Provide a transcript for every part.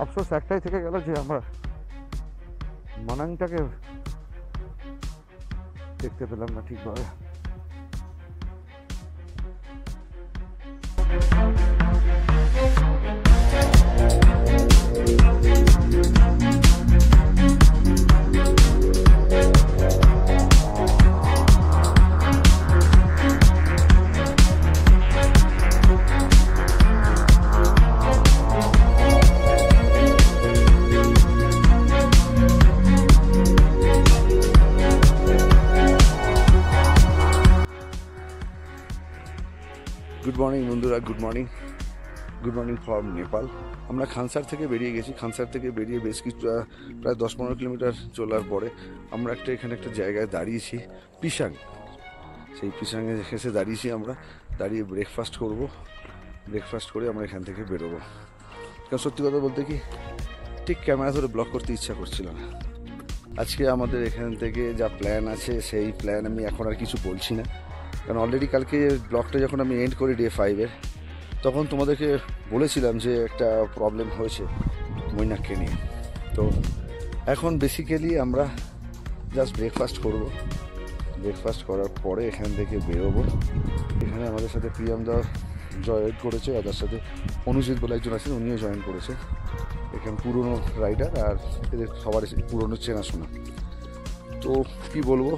আফসোস একটাই থেকে গেল যে আমরা মানাংটাকে দেখতে পেলাম না ঠিকভাবে। গুড মর্নিং বন্ধুরা, গুড মর্নিং ফ্রম নেপাল। আমরা খানসার থেকে বেরিয়ে গেছি। খানসার থেকে বেরিয়ে বেশ কিছু প্রায় 10-15 কিলোমিটার চলার পরে আমরা এখানে একটা জায়গায় দাঁড়িয়েছি, পিসাং। সেই পিসাংয়ে এসে দাঁড়িয়েছি আমরা, দাঁড়িয়ে ব্রেকফাস্ট করব। ব্রেকফাস্ট করে আমরা এখান থেকে বেরোবো। কারণ সত্যি কথা বলতে কি, ঠিক ক্যামেরা ধরে ব্লগ করতে ইচ্ছা করছিল না। আজকে আমাদের এখান থেকে যা প্ল্যান আছে সেই প্ল্যান আমি এখন আর কিছু বলছি না, কারণ অলরেডি কালকে ব্লগটা যখন আমি এন্ড করি ডে 5-এর, তখন তোমাদেরকে বলেছিলাম যে একটা প্রবলেম হয়েছে মৈনাককে নিয়ে। তো এখন বেসিক্যালি আমরা জাস্ট ব্রেকফাস্ট করব। ব্রেকফাস্ট করার পরে এখান থেকে বেরোবো। এখানে আমাদের সাথে প্রিয়ামদা জয়েন করেছে, আর তার সাথে অনুজিৎ বলে একজন আছেন, উনিও জয়েন করেছে। এখানে পুরনো রাইডার, আর এদের সবার পুরনো চেনাশোনা। তো কি বলবো,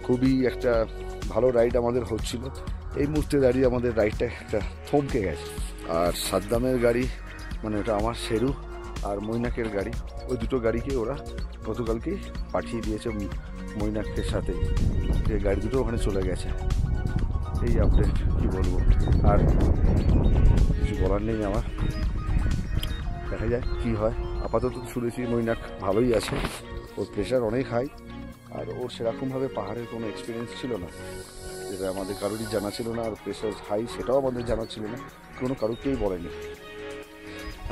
খুবই একটা ভালো রাইড আমাদের হচ্ছিল। এই মুহূর্তে দাঁড়িয়ে আমাদের রাইডটা একটা থমকে গেছে। আর সাদ্দামের গাড়ি, মানে ওটা আমার শেরু, আর মৈনাকের গাড়ি, ওই দুটো গাড়িকে ওরা গতকালকেই পাঠিয়ে দিয়েছে মৈনাকের সাথে, যে গাড়ি দুটো ওখানে চলে গেছে। এই আপডেট, কী বলবো, আর কিছু বলার নেই আমার। দেখা যায় কী হয়। আপাতত শুনেছি মৈনাক ভালোই আছে, ওর প্রেশার অনেক হাই, আর ওর সেরকমভাবে পাহাড়ের কোনো এক্সপিরিয়েন্স ছিল না, যেটা আমাদের কারোরই জানা ছিল না। আর প্রেশার হাই সেটাও আমাদের জানা ছিল না, কোনো কারোকেই বলেনি।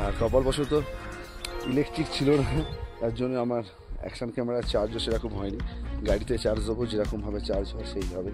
আর কপালবশত ইলেকট্রিক ছিল না, তার জন্য আমার অ্যাকশন ক্যামেরার চার্জও সেরকম হয়নি। গাড়িতে চার্জ দেবো, যেরকমভাবে চার্জ হয় সেইভাবে।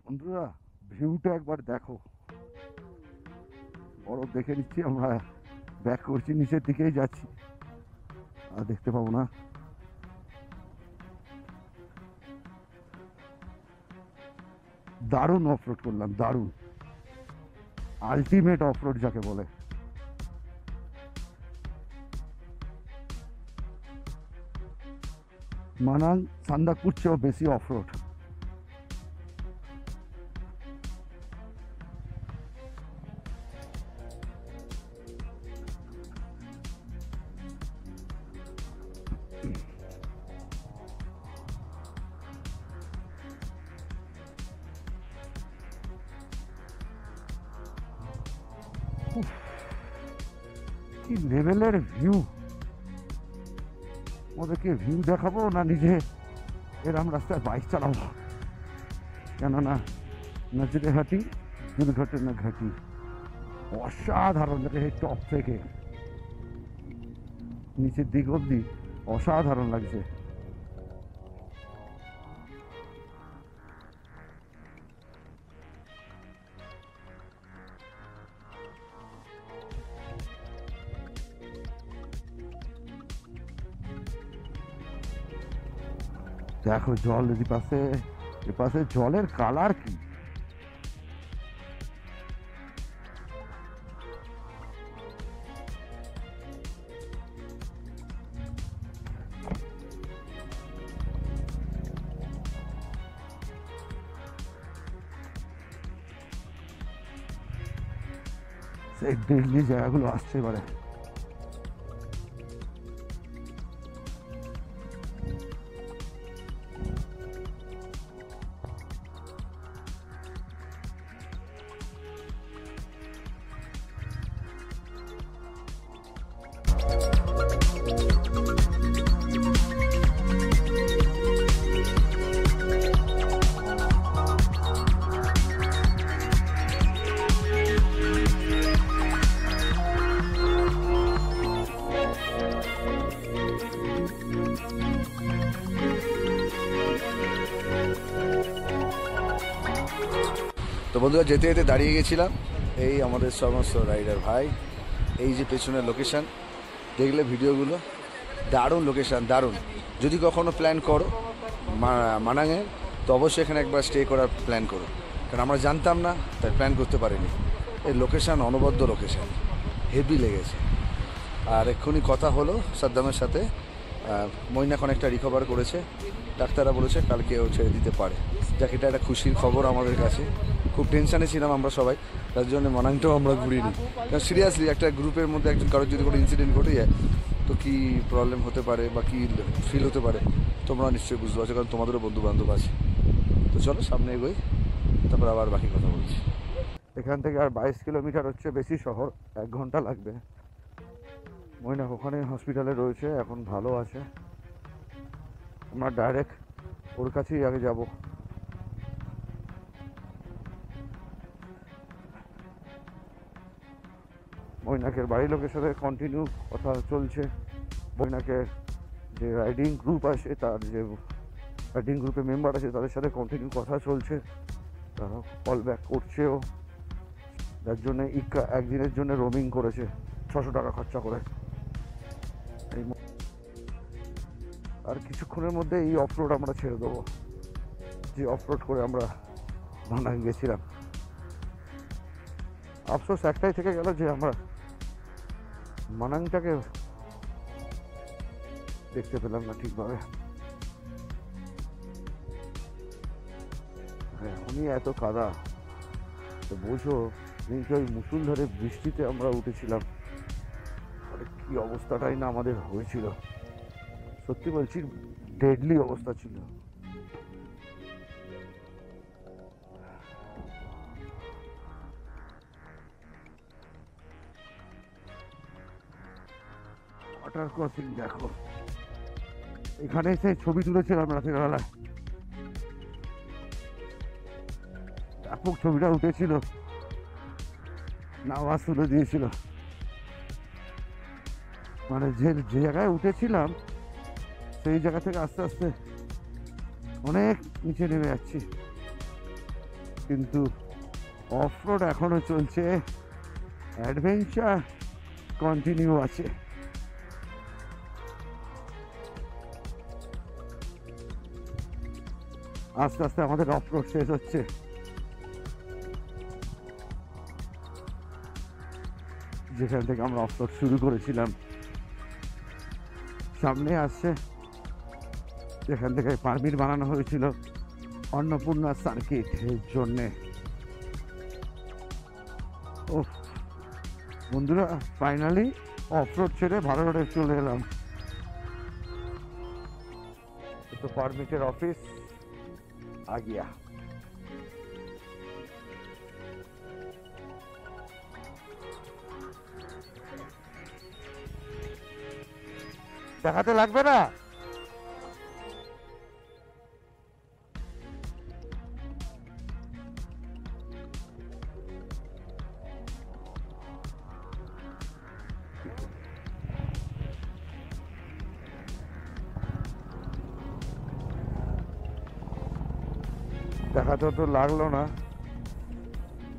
বন্ধুরা, ভিউটা একবার দেখো। বরফ দেখে নিচ্ছি, আমরা ব্যাক করছি, নিচের দিকেই যাচ্ছি, আর দেখতে পাবো না। দারুণ অফরোড করলাম, দারুণ আলটিমেট অফরোড যাকে বলে। মানাং সান্দাকপুর চেয়েও বেশি অফরোড। কি লেভেলের ভিউ! ওদেরকে ভিউ দেখাবো না নিজে এরম রাস্তায় বাইক চালাবো? কেননা নজরেহাটি দুর্ঘটনা ঘাটি। অসাধারণ লাগে, টপ থেকে নিচের দিক অব্দি অসাধারণ লাগছে। দেখো জল এপাশে জলের কালার কি! সেই দিল্লি জায়গাগুলো আসছে এবারে। তো বন্ধুরা যেতে যেতে দাঁড়িয়ে গেছিলাম, এই আমাদের সমস্ত রাইডার ভাই, এই যে পেছনের লোকেশান দেখলে ভিডিওগুলো, দারুণ লোকেশান, দারুণ। যদি কখনো প্ল্যান করো মানাঙে, তো অবশ্যই এখানে একবার স্টে করার প্ল্যান করো, কারণ আমরা জানতাম না, তাই প্ল্যান করতে পারিনি। এই লোকেশান অনবদ্য লোকেশান, হেভি লেগেছে। আর এক্ষুনি কথা হলো সাদ্দামের সাথে, মইনাক অনেকটা রিকভার করেছে, ডাক্তাররা বলেছে কালকে ও ছেড়ে দিতে পারে। যাক, এটা একটা খুশির খবর আমাদের কাছে। খুব টেনশানে ছিলাম আমরা সবাই, তার জন্য মানাংটাও আমরা ঘুরিনি। কারণ সিরিয়াসলি একটা গ্রুপের মধ্যে একজন কারোর যদি কোনো ইনসিডেন্ট ঘটে যায়, তো কী প্রবলেম হতে পারে বা কী ফিল হতে পারে তোমরা নিশ্চয়ই বুঝতে পারছো, কারণ তোমাদেরও বন্ধু বান্ধব আছে। তো চলো সামনে এগোই, তারপর আবার বাকি কথা বলছি। এখান থেকে আর 22 কিলোমিটার হচ্ছে বেশি শহর, 1 ঘন্টা লাগবে। মইনাক ওখানে হসপিটালে রয়েছে, এখন ভালো আছে। আমরা ডাইরেক্ট ওর কাছেই আগে যাব। মইনাকের বাড়ির লোকের সাথে কন্টিনিউ কথা চলছে। মইনাকের যে রাইডিং গ্রুপ আছে, তার যে রাইডিং গ্রুপের মেম্বার আছে, তাদের সাথে কন্টিনিউ কথা চলছে, তারা কল ব্যাক করছেও। যার জন্য ইক্কা একদিনের জন্য রোমিং করেছে 600 টাকা খরচা করে। আর কিছুক্ষণের মধ্যে এই অফরোড আমরা ছেড়ে দেবো, যে অফরোড করে আমরা মানাং গেছিলাম। আফসোস একটাই থেকে গেল যে আমরা মানাংটাকে দেখতে পেলাম না ঠিকভাবে। এখনই এত কাদা, তো বোঝো ওই মুষলধারে বৃষ্টিতে আমরা উঠেছিলাম, কি অবস্থাটাই না আমাদের হয়েছিল। সত্যি বলছি, ডেডলি অবস্থা ছিল। ওয়াটার ক্রসিং দেখো, এখানে এসে ছবি তুলেছিলাম রাতের বেলায়, ব্যাপক ছবিটা উঠেছিল, নামাজ তুলে দিয়েছিল। মানে যে জায়গায় উঠেছিলাম সেই জায়গা থেকে আস্তে আস্তে অনেক নিচে নেমে যাচ্ছি, কিন্তু অফরোড এখনো চলছে, অ্যাডভেঞ্চার কন্টিনিউ আছে। আস্তে আস্তে আমাদের অফরোড শেষ হচ্ছে। যেখান থেকে আমরা অফরোড শুরু করেছিলাম, সামনে আসছে যেখান থেকে পারমিট বানানো হয়েছিল অন্নপূর্ণা সার্কিট এর জন্যে। ও বন্ধুরা, ফাইনালি অফরোড ছেড়ে ভালো রোডে চলে এলাম। তো পারমিটের অফিস आ गया। দেখাতে লাগবে না? দেখাতে তো লাগলো না।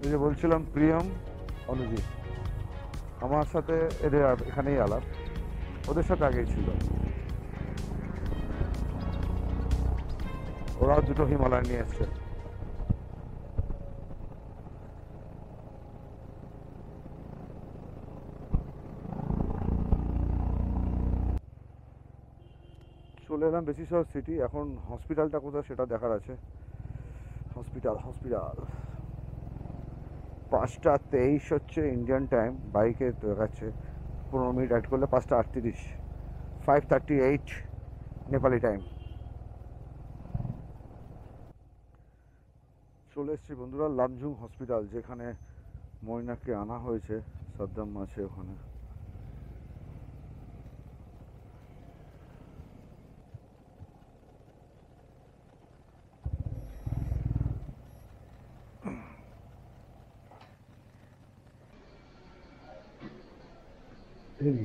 এই যে বলছিলাম প্রিয়ম অনুজি, আমার সাথে এদের এখানেই আলাপ, ওদের সাথে আগেই ছিল। ওরাও দুটো হিমালয় নিয়ে এসছে। চলে এলাম বেশি শহর সিটি। এখন হসপিটালটা কোথায় সেটা দেখার আছে। হসপিটাল 5:23 হচ্ছে ইন্ডিয়ান টাইম, বাইকে দেখাচ্ছে 15 মিনিট অ্যাড করলে 5:38, 5:38 নেপালি টাইম। চলে এসছি বন্ধুরা লামজুং হসপিটাল, যেখানে মইনাককে আনা হয়েছে। সাদ্দাম আছে ওখানে।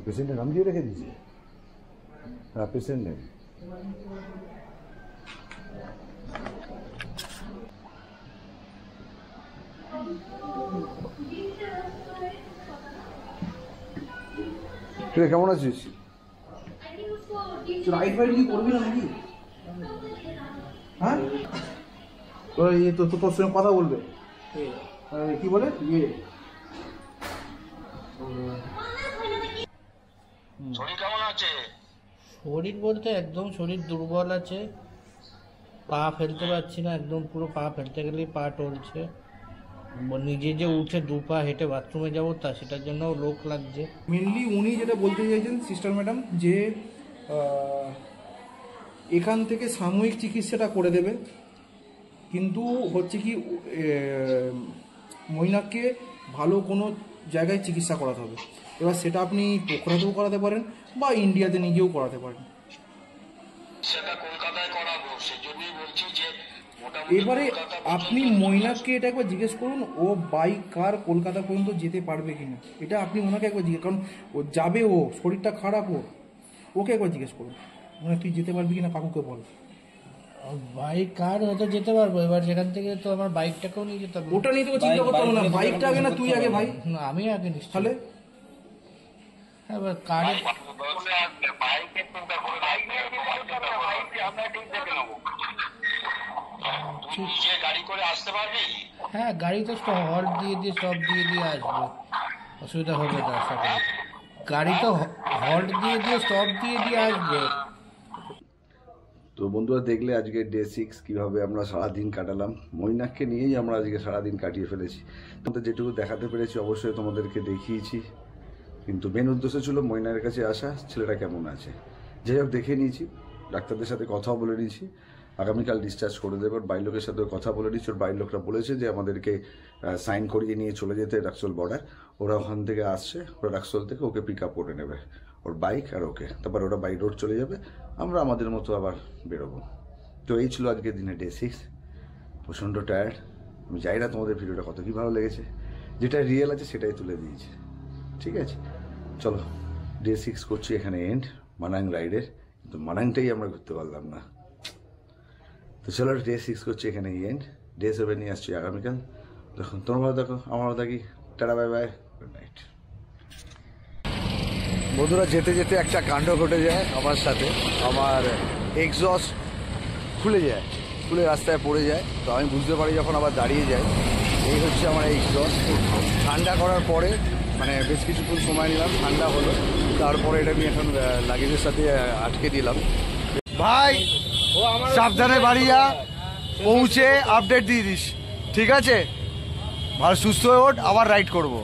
পেশেন্টের নাম দিয়ে রেখে দিয়েছে। হ্যাঁ, পেশেন্ট নেই। কিরে কেমন আছিস? রাইড ফাইড কি করবি না নাকি? হ্যাঁ তোর ইয়ে তো তোর সঙ্গে কথা বলবে কি বলে ইয়ে শরীর কেমন আছে? শরীর বলতে একদম শরীর দুর্বল আছে, পা ফেলতে পারছি না, একদম পুরো পা ফেলতে গেলেই পা টলছে। নিজে যে উঠে দু পা হেঁটে বাথরুমে যাবো সেটার জন্য লোক লাগছে। মেনলি উনি যেটা বলতে চাইছেন সিস্টার ম্যাডাম যে এখান থেকে সাময়িক চিকিৎসাটা করে দেবে, কিন্তু হচ্ছে কি মৈনাককে ভালো কোনো জায়গায় চিকিৎসা করাতে হবে। এবার সেটা আপনি পোখরাতেও করাতে পারেন বা ইন্ডিয়াতে নিজেও করাতে পারেন। সেটা কলকাতায় করাবো, সেজন্যই বলছি যে এবারে আপনি মৈনাককে এটা একবার জিজ্ঞেস করুন ও বাই কার কলকাতা পর্যন্ত যেতে পারবে কিনা, এটা আপনি ওনাকে একবার জিজ্ঞেস, কারণ ও যাবে, ও শরীরটা খারাপ, ওকে একবার জিজ্ঞেস করুন মানে তুই যেতে পারবি কিনা, কাকুকে বল। বাইক কার হয়তো যেতে পারবো, এবার সেখান থেকে তো আমার বাইকটাকেও নিয়ে যেতে হবে। ওটা নিয়ে তো চিন্তা করতে হবে না, বাইকটা আগে না তুই আগে ভাই। না আমি আগে নিশ্চয়। তাহলে এবার কারে যে গাড়ি করে আসতে পারবি? হ্যাঁ গাড়ি তো হল্ট দিয়ে দিয়ে স্টপ দিয়ে দিয়ে আসবে, অসুবিধা হবে না। আশা করি গাড়ি তো হল্ট দিয়ে দিয়ে স্টপ দিয়ে দিয়ে আসবে। তো বন্ধুরা দেখলে আজকে ডে 6 কীভাবে আমরা সারাদিন কাটালাম। মৈনাককে নিয়েই আমরা আজকে সারাদিন কাটিয়ে ফেলেছি। তোমাদের যেটুকু দেখাতে পেরেছি অবশ্যই তোমাদেরকে দেখিয়েছি, কিন্তু মেন উদ্দেশ্য ছিল মৈনাকের কাছে আসা, ছেলেটা কেমন আছে। যাই হোক দেখে নিয়েছি, ডাক্তারদের সাথে কথাও বলে নিয়েছি, আগামীকাল ডিসচার্জ করে দেবে। ওর বাড়ির লোকের সাথে কথা বলে নিচ্ছি। ওর বাড়ির লোকরা বলেছে যে আমাদেরকে সাইন করিয়ে নিয়ে চলে যেতে রাক্সোল বর্ডার। ওরা ওখান থেকে আসছে, ওরা রাক্সোল থেকে ওকে পিক আপ করে নেবে, ওর বাইক আর ওকে। তারপর ওরা বাই রোড চলে যাবে, আমরা আমাদের মতো আবার বেরোবো। তো এই ছিল আজকের দিনে ডে 6। প্রচণ্ড টায়ার্ড। আমি জানি না তোমাদের ভিডিওটা কত কী ভালো লেগেছে, যেটা রিয়েল আছে সেটাই তুলে দিয়েছি। ঠিক আছে, চলো ডে 6 করছি এখানে এন্ড মানাং রাইডের, কিন্তু মানাংটাই আমরা ঘুরতে পারলাম না। তো চলো ডে 6 করছি এখানে এন্ড। ডে 7 নিয়ে আসছি আগামীকাল। দেখুন তোমরা ভালো দেখো, আমারও থাকি। Tata, bye bye, good night. বন্ধুরা যেতে যেতে একটা কাণ্ড ঘটে যায় আমার সাথে। আমার এক্সস্ট খুলে যায়, খুলে রাস্তায় পড়ে যায়। তো আমি বুঝতে পারি যখন আবার দাঁড়িয়ে যাই। এই হচ্ছে আমার এক্সস্ট। ঠান্ডা করার পরে মানে বেশ কিছুক্ষণ সময় নিলাম, ঠান্ডা হলো, তারপরে এটা আমি এখন লাগেজের সাথে আটকে দিলাম। ভাই সাবধানে বাড়ি যা, পৌঁছে আপডেট দিয়ে দিস, ঠিক আছে? ভালো সুস্থ হয়ে ওঠ, আবার রাইড করবো।